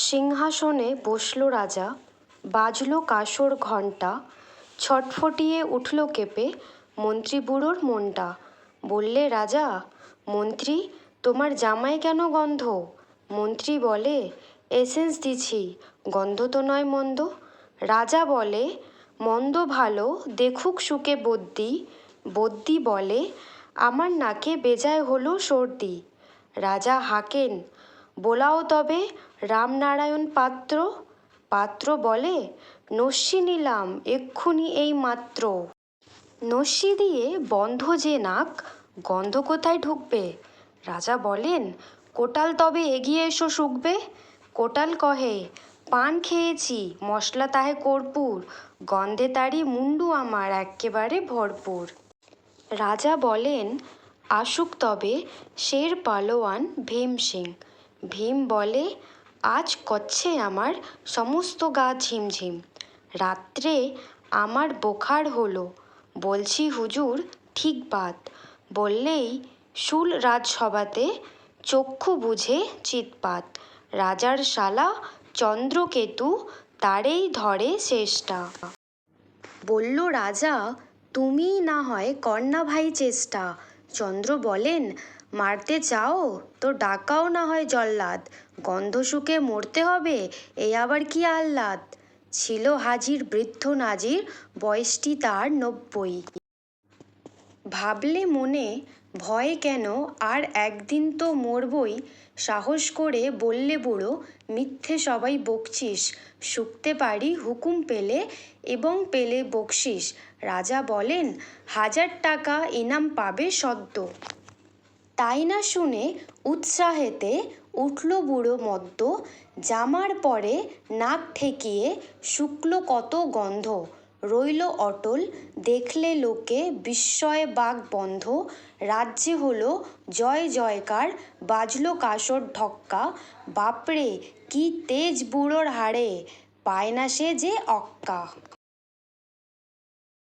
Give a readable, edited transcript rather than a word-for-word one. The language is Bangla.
সিংহাসনে বসল রাজা, বাজল কাঁসর ঘণ্টা, ছটফটিয়ে উঠল কেঁপে মন্ত্রী বুড়োর মনটা। বললে রাজা, মন্ত্রী তোমার জামায় কেন গন্ধ? মন্ত্রী বলে, এসেন্স দিছি, গন্ধ তো নয় মন্দ। রাজা বলে, মন্দ ভালো দেখুক শুকে বদ্যি। বদ্যি বলে, আমার নাকে বেজায় হলো সর্দি। রাজা হাঁকেন, বোলাও তবে রামনারায়ণ পাত্র। পাত্র বলে, নস্যি নিলাম এক্ষুনি এই মাত্র। নস্যি দিয়ে বন্ধ যে নাক, গন্ধ কোথায় ঢুকবে? রাজা বলেন, কোটাল তবে এগিয়ে এসো শুকবে। কোটাল কহে, পান খেয়েছি মশলা তাহে কর্পূর, গন্ধে তারি মুন্ডু আমার এক্কেবারে ভরপুর। রাজা বলেন, আসুক তবে শের পালোয়ান ভীম সিং। ভীম বলে, আজ করছে আমার সমস্ত গা ঝিমঝিম। রাত্রে আমার বোখার হলো, বলছি হুজুর ঠিক বাত। বললেই শুল রাজসভাতে, চক্ষু বুঝে চিৎপাত। রাজার শালা চন্দ্রকেতু, তারেই ধরে শেষটা। বলল রাজা, তুমিই না হয় কর না ভাই চেষ্টা। চন্দ্র বলেন, মারতে চাও তো ডাকাও না হয় জল্লাদ, গন্ধ শুকে মরতে হবে এই আবার কি আহ্লাদ। ছিল হাজির বৃদ্ধ নাজির, বয়সটি তার ৯০। ভাবলে মনে, ভয় কেন, আর একদিন তো মরবই। সাহস করে বললে বুড়ো, মিথ্যে সবাই বকছিস, শুকতে পারি হুকুম পেলে এবং পেলে বকশিস। রাজা বলেন, ১০০০ টাকা ইনাম পাবে সদ্য। তাই না শুনে উৎসাহেতে উঠল বুড়ো মদ্য, জামার পরে নাক ঠেকিয়ে শুকল কত গন্ধ। রইল অটল দেখলে লোকে বিস্ময়ে বাক বন্ধ। রাজ্যে হলো জয় জয়কার, বাজল কাঁসর ঢক্কা। বাপরে কি তেজ বুড়োর হাড়ে, পায় না সে যে অক্কা।